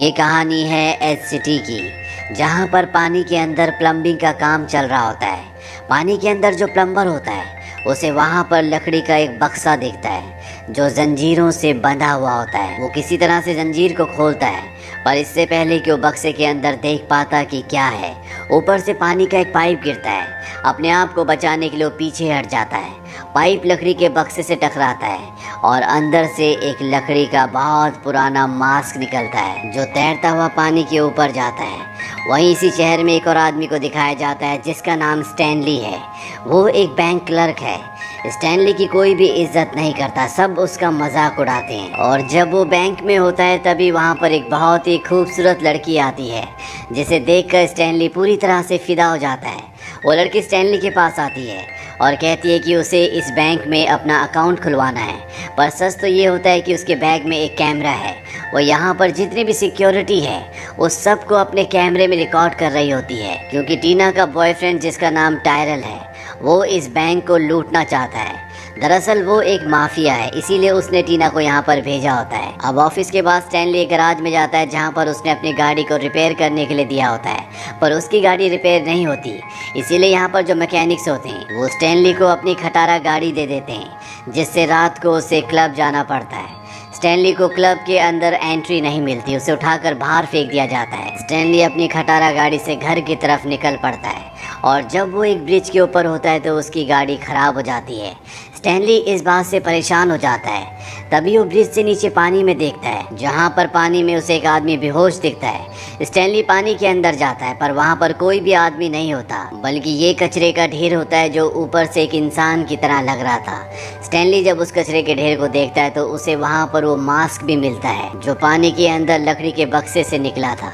ये कहानी है एच सिटी की, जहाँ पर पानी के अंदर प्लम्बिंग का काम चल रहा होता है। पानी के अंदर जो प्लम्बर होता है उसे वहाँ पर लकड़ी का एक बक्सा दिखता है जो जंजीरों से बंधा हुआ होता है। वो किसी तरह से जंजीर को खोलता है, पर इससे पहले कि वो बक्से के अंदर देख पाता कि क्या है, ऊपर से पानी का एक पाइप गिरता है। अपने आप को बचाने के लिए वो पीछे हट जाता है। पाइप लकड़ी के बक्से से टकराता है और अंदर से एक लकड़ी का बहुत पुराना मास्क निकलता है जो तैरता हुआ पानी के ऊपर जाता है। वहीं इसी शहर में एक और आदमी को दिखाया जाता है जिसका नाम स्टैनली है। वो एक बैंक क्लर्क है। स्टैनली की कोई भी इज्जत नहीं करता, सब उसका मजाक उड़ाते हैं। और जब वो बैंक में होता है तभी वहाँ पर एक बहुत ही खूबसूरत लड़की आती है जिसे देखकर स्टैनली पूरी तरह से फिदा हो जाता है। वो लड़की स्टैनली के पास आती है और कहती है कि उसे इस बैंक में अपना अकाउंट खुलवाना है, पर सच तो ये होता है कि उसके बैग में एक कैमरा है। वो यहाँ पर जितनी भी सिक्योरिटी है उस सब को अपने कैमरे में रिकॉर्ड कर रही होती है, क्योंकि टीना का बॉयफ्रेंड जिसका नाम टायरल है वो इस बैंक को लूटना चाहता है। दरअसल वो एक माफिया है, इसीलिए उसने टीना को यहाँ पर भेजा होता है। अब ऑफिस के बाद स्टैनली एक गैराज में जाता है जहाँ पर उसने अपनी गाड़ी को रिपेयर करने के लिए दिया होता है, पर उसकी गाड़ी रिपेयर नहीं होती। इसीलिए यहाँ पर जो मैकेनिक्स होते हैं वो स्टैनली को अपनी खटारा गाड़ी दे देते हैं, जिससे रात को उसे क्लब जाना पड़ता है। स्टैनली को क्लब के अंदर एंट्री नहीं मिलती, उसे उठाकर बाहर फेंक दिया जाता है। स्टैनली अपनी खटारा गाड़ी से घर की तरफ निकल पड़ता है और जब वो एक ब्रिज के ऊपर होता है तो उसकी गाड़ी खराब हो जाती है। स्टैनली इस बात से परेशान हो जाता है। तभी वो ब्रिज से नीचे पानी में देखता है, जहाँ पर पानी में उसे एक आदमी बेहोश दिखता है। स्टैनली पानी के अंदर जाता है पर वहाँ पर कोई भी आदमी नहीं होता, बल्कि ये कचरे का ढेर होता है जो ऊपर से एक इंसान की तरह लग रहा था। स्टैनली जब उस कचरे के ढेर को देखता है तो उसे वहाँ पर वो मास्क भी मिलता है जो पानी के अंदर लकड़ी के बक्से से निकला था।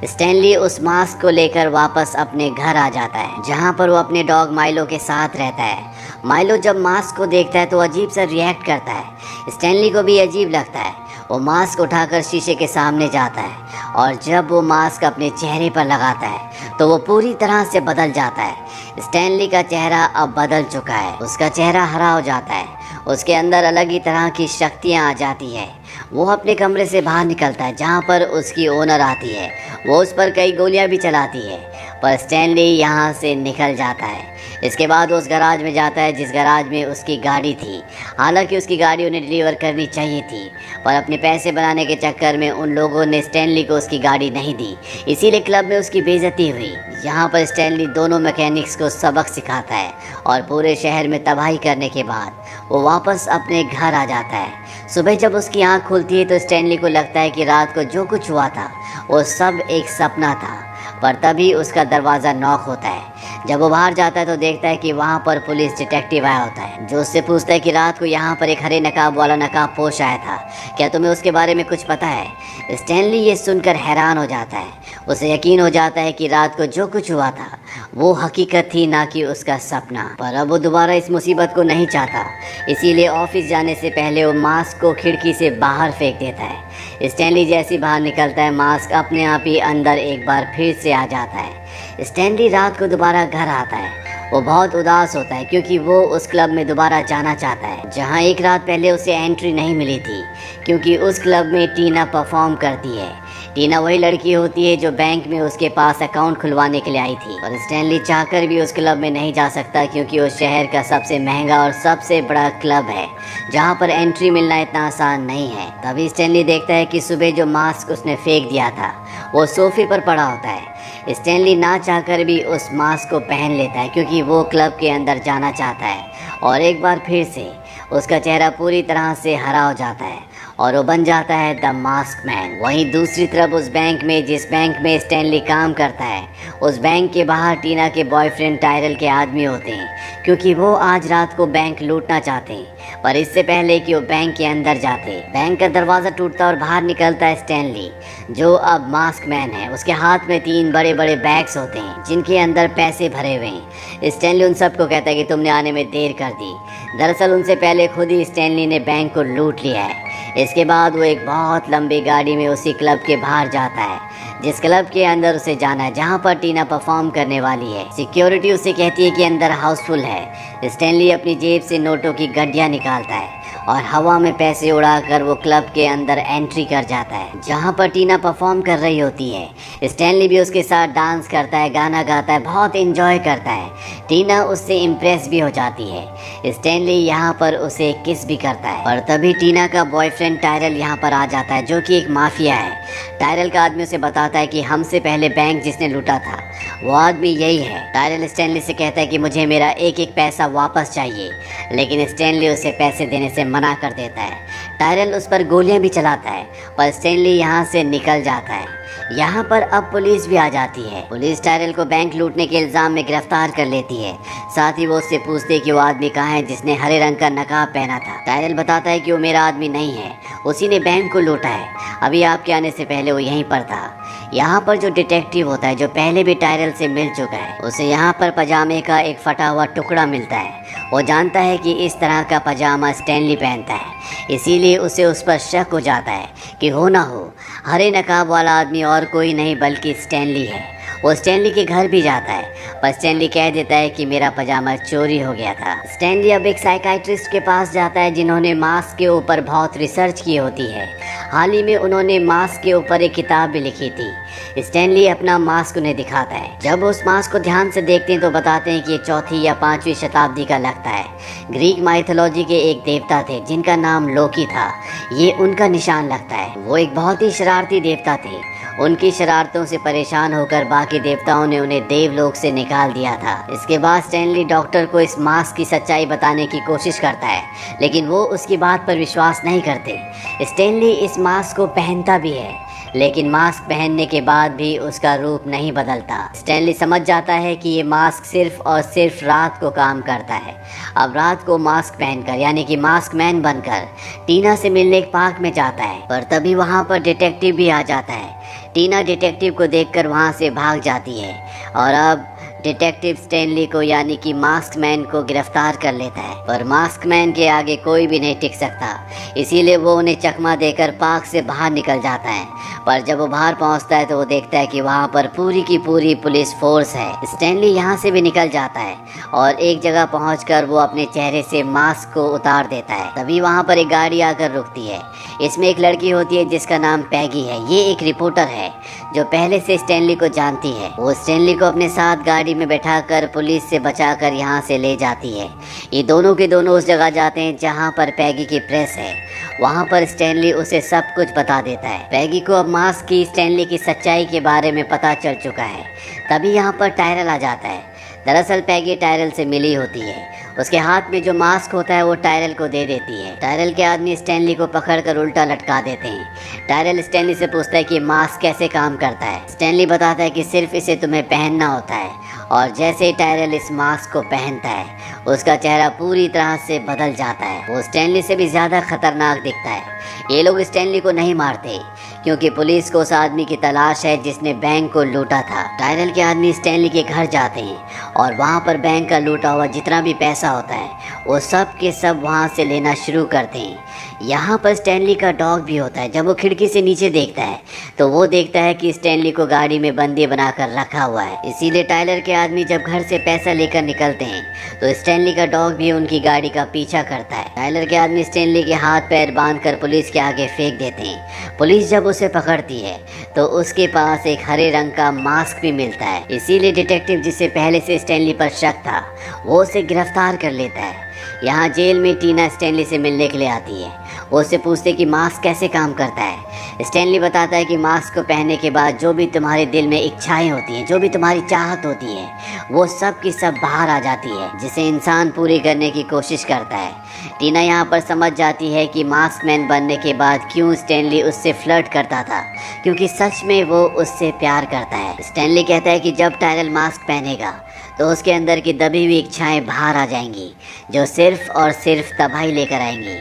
स्टैनली उस मास्क को लेकर वापस अपने घर आ जाता है, जहाँ पर वो अपने डॉग माइलो के साथ रहता है। माइलो जब मास्क को देखता है तो अजीब सा रिएक्ट करता है। स्टैनली को भी अजीब लगता है। वो मास्क उठाकर शीशे के सामने जाता है और जब वो मास्क अपने चेहरे पर लगाता है तो वो पूरी तरह से बदल जाता है। स्टैनली का चेहरा अब बदल चुका है, उसका चेहरा हरा हो जाता है, उसके अंदर अलग ही तरह की शक्तियाँ आ जाती है। वो अपने कमरे से बाहर निकलता है जहाँ पर उसकी ओनर आती है। वो उस पर कई गोलियां भी चलाती है, पर स्टैनली यहाँ से निकल जाता है। इसके बाद वो उस गैराज में जाता है जिस गैराज में उसकी गाड़ी थी। हालांकि उसकी गाड़ी उन्हें डिलीवर करनी चाहिए थी, पर अपने पैसे बनाने के चक्कर में उन लोगों ने स्टैनली को उसकी गाड़ी नहीं दी, इसीलिए क्लब में उसकी बेइज्जती हुई। यहाँ पर स्टैनली दोनों मैकेनिक्स को सबक सिखाता है और पूरे शहर में तबाही करने के बाद वो वापस अपने घर आ जाता है। सुबह जब उसकी आंख खुलती है तो स्टैनली को लगता है कि रात को जो कुछ हुआ था वो सब एक सपना था, पर तभी उसका दरवाज़ा नॉक होता है। जब वो बाहर जाता है तो देखता है कि वहाँ पर पुलिस डिटेक्टिव आया होता है, जो उससे पूछता है कि रात को यहाँ पर एक हरे नकाब वाला नकाबपोश आया था, क्या तुम्हें उसके बारे में कुछ पता है? स्टैनली ये सुनकर हैरान हो जाता है। उसे यकीन हो जाता है कि रात को जो कुछ हुआ था वो हकीकत थी, ना कि उसका सपना। पर अब वो दोबारा इस मुसीबत को नहीं चाहता, इसीलिए ऑफिस जाने से पहले वो मास्क को खिड़की से बाहर फेंक देता है। स्टैनली जैसे बाहर निकलता है मास्क अपने आप ही अंदर एक बार फिर से आ जाता है। स्टैनली रात को दोबारा घर आता है। वो बहुत उदास होता है क्योंकि वो उस क्लब में दोबारा जाना चाहता है जहाँ एक रात पहले उसे एंट्री नहीं मिली थी, क्योंकि उस क्लब में टीना परफॉर्म करती है। टीना वही लड़की होती है जो बैंक में उसके पास अकाउंट खुलवाने के लिए आई थी, और स्टैनली चाहकर भी उस क्लब में नहीं जा सकता क्योंकि वो शहर का सबसे महंगा और सबसे बड़ा क्लब है जहाँ पर एंट्री मिलना इतना आसान नहीं है। तभी स्टैनली देखता है कि सुबह जो मास्क उसने फेंक दिया था वो सोफे पर पड़ा होता है। स्टैनली ना चाहकर भी उस मास्क को पहन लेता है क्योंकि वो क्लब के अंदर जाना चाहता है, और एक बार फिर से उसका चेहरा पूरी तरह से हरा हो जाता है और वो बन जाता है द मास्क मैन। वहीं दूसरी तरफ उस बैंक में, जिस बैंक में स्टैनली काम करता है, उस बैंक के बाहर टीना के बॉयफ्रेंड टायरल के आदमी होते हैं, क्योंकि वो आज रात को बैंक लूटना चाहते हैं। पर इससे पहले कि वो बैंक के अंदर जाते, बैंक का दरवाज़ा टूटता और बाहर निकलता है स्टैनली, जो अब मास्क मैन है। उसके हाथ में 3 बड़े बड़े बैग्स होते हैं जिनके अंदर पैसे भरे हुए हैं। स्टैनली उन सबको कहता है कि तुमने आने में देर कर दी। दरअसल उनसे पहले खुद ही स्टैनली ने बैंक को लूट लिया है। इसके बाद वो एक बहुत लंबी गाड़ी में उसी क्लब के बाहर जाता है जिस क्लब के अंदर उसे जाना है, जहाँ पर टीना परफॉर्म करने वाली है। सिक्योरिटी उसे कहती है कि अंदर हाउसफुल है। स्टैनली अपनी जेब से नोटों की गड्डियाँ निकालता है और हवा में पैसे उड़ाकर वो क्लब के अंदर एंट्री कर जाता है जहाँ पर टीना परफॉर्म कर रही होती है। स्टैनली भी उसके साथ डांस करता है, गाना गाता है, बहुत एंजॉय करता है। टीना उससे इम्प्रेस भी हो जाती है। स्टैनली यहाँ पर उसे किस भी करता है और तभी टीना का बॉयफ्रेंड टायरल यहाँ पर आ जाता है जो कि एक माफिया है। टायरल का आदमी उसे बताता है कि हमसे पहले बैंक जिसने लूटा था वो आदमी यही है। टायरल स्टैनली से कहता है कि मुझे मेरा एक एक पैसा वापस चाहिए, लेकिन स्टैनली उसे पैसे देने से मना कर देता है। टायरल उस पर गोलियां भी चलाता है पर स्टैनली यहाँ से निकल जाता है। यहाँ पर अब पुलिस भी आ जाती है। पुलिस टायरल को बैंक लूटने के इल्जाम में गिरफ्तार कर लेती है। साथ ही वो उससे पूछते कि वो आदमी कहाँ है जिसने हरे रंग का नकाब पहना था। टायरल बताता है कि वो मेरा आदमी नहीं है, उसी ने बैंक को लूटा है। अभी आपके आने से पहले वो यहीं पर था। यहाँ पर जो डिटेक्टिव होता है जो पहले भी टायरल से मिल चुका है, उसे यहाँ पर पजामे का एक फटा हुआ टुकड़ा मिलता है। वो जानता है कि इस तरह का पजामा स्टैनली पहनता है, इसीलिए उसे उस पर शक हो जाता है कि हो ना हो हरे नकाब वाला आदमी और कोई नहीं बल्कि स्टैनली है। वो स्टैनली के घर भी जाता है पर स्टैनली कह देता है कि मेरा पजामा चोरी हो गया था। स्टैनली अब एक साइकाइट्रिस्ट के पास जाता है जिन्होंने मास्क के ऊपर बहुत रिसर्च की होती है। हाल ही में उन्होंने मास्क के ऊपर एक किताब भी लिखी थी। स्टैनली अपना मास्क उन्हें दिखाता है। जब उस मास्क को ध्यान से देखते हैं तो बताते हैं कि ये 4वीं या 5वीं शताब्दी का लगता है। ग्रीक माइथोलॉजी के एक देवता थे जिनका नाम लोकी था, ये उनका निशान लगता है। वो एक बहुत ही शरारती देवता थे। उनकी शरारतों से परेशान होकर बाकी देवताओं ने उन्हें देवलोक से निकाल दिया था। इसके बाद स्टैनली डॉक्टर को इस मास्क की सच्चाई बताने की कोशिश करता है, लेकिन वो उसकी बात पर विश्वास नहीं करते। स्टैनली इस मास्क को पहनता भी है, लेकिन मास्क पहनने के बाद भी उसका रूप नहीं बदलता। स्टैनली समझ जाता है कि ये मास्क सिर्फ और सिर्फ रात को काम करता है। अब रात को मास्क पहनकर यानी कि मास्क मैन बनकर टीना से मिलने एक पार्क में जाता है, पर तभी वहाँ पर डिटेक्टिव भी आ जाता है। टीना डिटेक्टिव को देखकर वहाँ से भाग जाती है और अब डिटेक्टिव स्टैनली को यानी कि मास्क मैन को गिरफ्तार कर लेता है, पर मास्क मैन के आगे कोई भी नहीं टिक सकता। इसीलिए वो उन्हें चकमा देकर पार्क से बाहर निकल जाता है। पर जब वो बाहर पहुंचता है तो वो देखता है कि वहाँ पर पूरी की पूरी पुलिस फोर्स है। स्टैनली यहाँ से भी निकल जाता है और एक जगह पहुंचकर वो अपने चेहरे से मास्क को उतार देता है। तभी वहाँ पर एक गाड़ी आकर रुकती है। इसमें एक लड़की होती है जिसका नाम पैगी है। ये एक रिपोर्टर है जो पहले से स्टैनली को जानती है। वो स्टैनली को अपने साथ गाड़ी में बैठाकर पुलिस से बचाकर यहाँ से ले जाती है। ये दोनों के दोनों उस जगह जाते हैं जहाँ पर पैगी की प्रेस है। वहाँ पर स्टैनली उसे सब कुछ बता देता है। पैगी को अब मास्क की स्टैनली की सच्चाई के बारे में पता चल चुका है। तभी यहाँ पर टायरल आ जाता है। दरअसल पैगी टायरल से मिली होती है। उसके हाथ में जो मास्क होता है वो टायरल को दे देती है। टायरल के आदमी स्टैनली को पकड़कर उल्टा लटका देते हैं। टायरल स्टैनली से पूछता है कि मास्क कैसे काम करता है। स्टैनली बताता है कि सिर्फ इसे तुम्हें पहनना होता है, और जैसे ही टायरल इस मास्क को पहनता है उसका चेहरा पूरी तरह से बदल जाता है। वो स्टैनली से भी ज़्यादा खतरनाक दिखता है। ये लोग स्टैनली को नहीं मारते क्योंकि पुलिस को उस आदमी की तलाश है जिसने बैंक को लूटा था। टायरल के आदमी स्टैनली के घर जाते हैं और वहाँ पर बैंक का लूटा हुआ जितना भी पैसा होता है वो सब के सब वहाँ से लेना शुरू करते हैं। यहाँ पर स्टैनली का डॉग भी होता है। जब वो खिड़की से नीचे देखता है तो वो देखता है कि स्टैनली को गाड़ी में बंदी बनाकर रखा हुआ है। इसीलिए टायलर के आदमी जब घर से पैसा लेकर निकलते हैं तो स्टैनली का डॉग भी उनकी गाड़ी का पीछा करता है। टायलर के आदमी स्टैनली के हाथ पैर बांधकर पुलिस के आगे फेंक देते हैं। पुलिस जब उसे पकड़ती है तो उसके पास एक हरे रंग का मास्क भी मिलता है। इसीलिए डिटेक्टिव जिसे पहले से स्टैनली पर शक था वो उसे गिरफ्तार कर लेता है। यहाँ जेल में टीना स्टैनली से मिलने के लिए आती है। वो उससे पूछते कि मास्क कैसे काम करता है। स्टैनली बताता है कि मास्क को पहनने के बाद जो भी तुम्हारे दिल में इच्छाएं होती हैं, जो भी तुम्हारी चाहत होती है, वो सब की सब बाहर आ जाती है, जिसे इंसान पूरी करने की कोशिश करता है। टीना यहाँ पर समझ जाती है कि मास्क मैन बनने के बाद क्यों स्टैनली उससे फ्लर्ट करता था, क्योंकि सच में वो उससे प्यार करता है। स्टैनली कहता है कि जब टायरल मास्क पहनेगा तो उसके अंदर की दबी हुई इच्छाएं बाहर आ जाएंगी जो सिर्फ और सिर्फ तबाही लेकर आएंगी।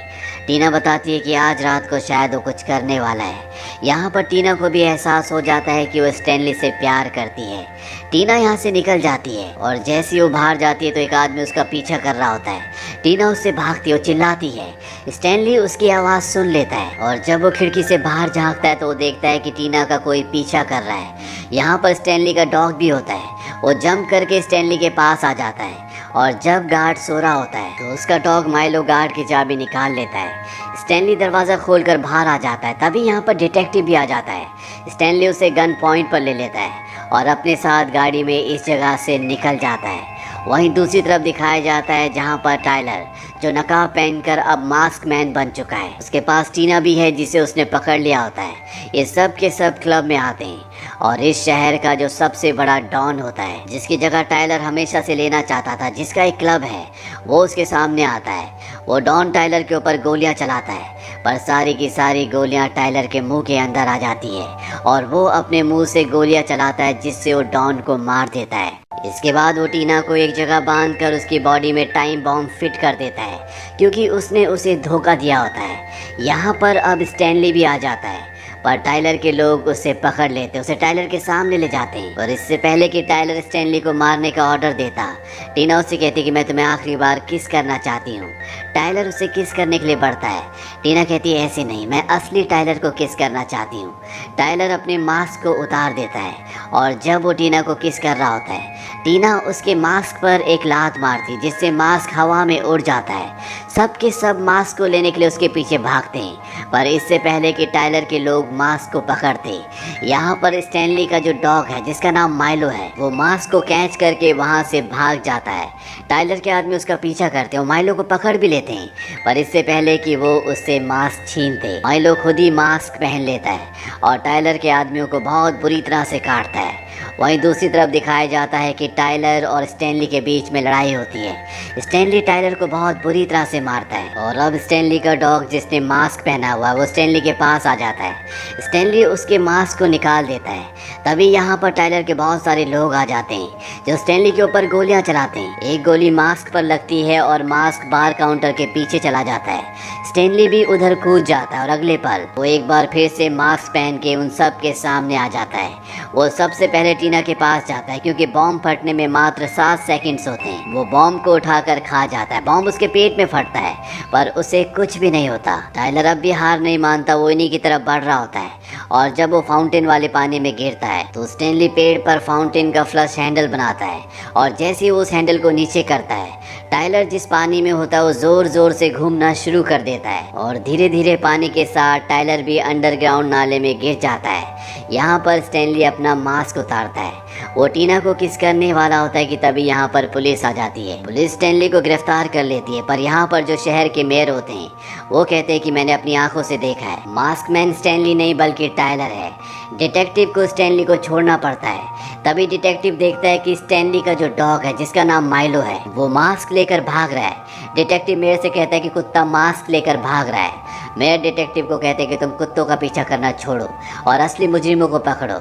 टीना बताती है कि आज रात को शायद वो कुछ करने वाला है। यहाँ पर टीना को भी एहसास हो जाता है कि वो स्टैनली से प्यार करती है। टीना यहाँ से निकल जाती है और जैसे ही वो बाहर जाती है तो एक आदमी उसका पीछा कर रहा होता है। टीना उससे भागती है, वो चिल्लाती है। स्टैनली उसकी आवाज़ सुन लेता है और जब वो खिड़की से बाहर झांकता है तो वो देखता है कि टीना का कोई पीछा कर रहा है। यहाँ पर स्टैनली का डॉग भी होता है। वो जंप करके स्टैनली के पास आ जाता है और जब गार्ड सो रहा होता है तो उसका डॉग माइलो गार्ड की चाबी निकाल लेता है। स्टैनली दरवाज़ा खोलकर बाहर आ जाता है। तभी यहाँ पर डिटेक्टिव भी आ जाता है। स्टैनली उसे गन पॉइंट पर ले लेता है और अपने साथ गाड़ी में इस जगह से निकल जाता है। वहीं दूसरी तरफ दिखाया जाता है जहां पर टाइलर, जो नकाब पहनकर अब मास्क मैन बन चुका है, उसके पास टीना भी है जिसे उसने पकड़ लिया होता है। ये सब के सब क्लब में आते हैं और इस शहर का जो सबसे बड़ा डॉन होता है, जिसकी जगह टाइलर हमेशा से लेना चाहता था, जिसका एक क्लब है, वो उसके सामने आता है। वो डॉन टाइलर के ऊपर गोलियां चलाता है, पर सारी की सारी गोलियां टाइलर के मुंह के अंदर आ जाती है और वो अपने मुंह से गोलियां चलाता है, जिससे वो डॉन को मार देता है। इसके बाद वो टीना को एक जगह बांधकर उसकी बॉडी में टाइम बॉम्ब फिट कर देता है, क्योंकि उसने उसे धोखा दिया होता है। यहाँ पर अब स्टैनली भी आ जाता है, पर टाइलर के लोग उसे पकड़ लेते, उसे टाइलर के सामने ले जाते हैं। और इससे पहले कि टाइलर स्टैनली को मारने का ऑर्डर देता, टीना उससे कहती कि मैं तुम्हें आखिरी बार किस करना चाहती हूँ। टाइलर उसे किस करने के लिए बढ़ता है। टीना कहती है ऐसे नहीं, मैं असली टाइलर को किस करना चाहती हूँ। टाइलर अपने मास्क को उतार देता है और जब वो टीना को किस कर रहा होता है, टीना उसके मास्क पर एक लात मारती, जिससे मास्क हवा में उड़ जाता है। सब के सब मास्क को लेने के लिए उसके पीछे भागते हैं, पर इससे पहले कि टाइलर के लोग मास्क को पकड़ते, यहाँ पर स्टैनली का जो डॉग है, जिसका नाम माइलो है, वो मास्क को कैच करके वहाँ से भाग जाता है। टाइलर के आदमी उसका पीछा करते हैं, माइलो को पकड़ भी लेते हैं, पर इससे पहले कि वो उससे मास्क छीनते, माइलो खुद ही मास्क पहन लेता है और टाइलर के आदमियों को बहुत बुरी तरह से काटता है। वहीं दूसरी तरफ दिखाया जाता है कि टाइलर और स्टैनली के बीच में लड़ाई होती है। स्टैनली टाइलर को बहुत बुरी तरह से मारता है और अब स्टैनली का डॉग, जिसने मास्क पहना हुआ, वो स्टैनली के पास आ जाता है। स्टैनली उसके मास्क को निकाल देता है। तभी यहाँ पर टाइलर के बहुत सारे लोग आ जाते हैं, जो स्टैनली के ऊपर गोलियां चलाते हैं। एक गोली मास्क पर लगती है और मास्क बार काउंटर के पीछे चला जाता है। स्टैनली भी उधर कूद जाता है और अगले पल वो एक बार फिर से मास्क पहन के उन सब के सामने आ जाता है। वो सबसे पहले टीना के पास जाता है, क्योंकि बॉम्ब फटने में मात्र 7 सेकंड्स होते हैं। वो बॉम्ब को उठाकर खा जाता है। बॉम्ब उसके पेट में फटता है, पर उसे कुछ भी नहीं होता। टाइलर अब भी हार नहीं मानता, वो इन्हीं की तरफ बढ़ रहा होता है और जब वो फाउंटेन वाले पानी में गिरता है तो स्टैनली पेड़ पर फाउंटेन का फ्लश हैंडल बनाता है और जैसे ही वो उस हैंडल को नीचे करता है, टाइलर जिस पानी में होता है वो जोर जोर से घूमना शुरू कर देता है और धीरे धीरे पानी के साथ टाइलर भी अंडरग्राउंड नाले में गिर जाता है। यहाँ पर स्टैनली अपना मास्क उतारता है। वो टीना को किस करने वाला होता है कि तभी यहाँ पर पुलिस आ जाती है। पुलिस स्टैनली को गिरफ्तार कर लेती है, पर यहाँ पर जो शहर के मेयर होते हैं वो कहते हैं कि मैंने अपनी आंखों से देखा है, मास्क मैन स्टैनली नहीं बल्कि टाइलर है। डिटेक्टिव को स्टैनली को छोड़ना पड़ता है। तभी डिटेक्टिव देखता है कि स्टैनली का जो डॉग है, जिसका नाम माइलो है, वो मास्क लेकर भाग रहा है। डिटेक्टिव मेयर से कहता है कि कुत्ता मास्क लेकर भाग रहा है। मेयर डिटेक्टिव को कहते हैं कि तुम कुत्तों का पीछा करना छोड़ो और असली मुजरिमों को पकड़ो।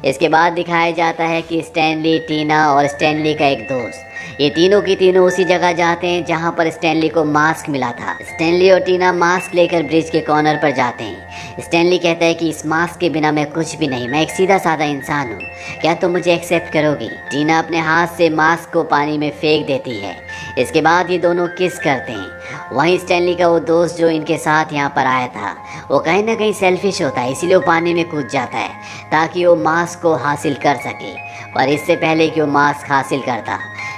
इसके बाद दिखाया जाता है कि स्टैनली, टीना और स्टैनली का एक दोस्त, ये तीनों की तीनों उसी जगह जाते हैं जहां पर स्टैनली को मास्क मिला था। स्टैनली और टीना मास्क लेकर ब्रिज के कॉर्नर पर जाते हैं। स्टैनली कहता है कि इस मास्क के बिना मैं कुछ भी नहीं, मैं एक सीधा साधा इंसान हूँ, क्या तुम मुझे एक्सेप्ट करोगी? टीना अपने हाथ से मास्क को पानी में फेंक देती है। इसके बाद ये दोनों किस करते हैं। वहीं स्टैनली का वो दोस्त जो इनके साथ यहाँ पर आया था, वो कहीं ना कहीं सेल्फिश होता है, इसीलिए वो पानी में कूद जाता है ताकि वो मास्क को हासिल कर सके। पर इससे पहले कि वो मास्क हासिल करता,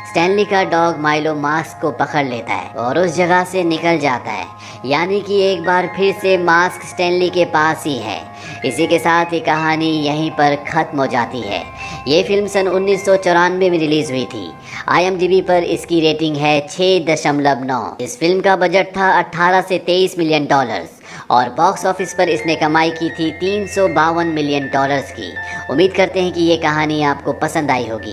स्टैनली का डॉग माइलो मास्क को पकड़ लेता है और उस जगह से निकल जाता है। यानी कि एक बार फिर से मास्क स्टैनली के पास ही है। इसी के साथ ही कहानी यहीं पर ख़त्म हो जाती है। ये फिल्म सन 1994 में रिलीज़ हुई थी। IMDb पर इसकी रेटिंग है 6.9। इस फिल्म का बजट था 18 से 23 मिलियन डॉलर्स और बॉक्स ऑफिस पर इसने कमाई की थी 352 मिलियन डॉलर्स की। उम्मीद करते हैं कि ये कहानी आपको पसंद आई होगी।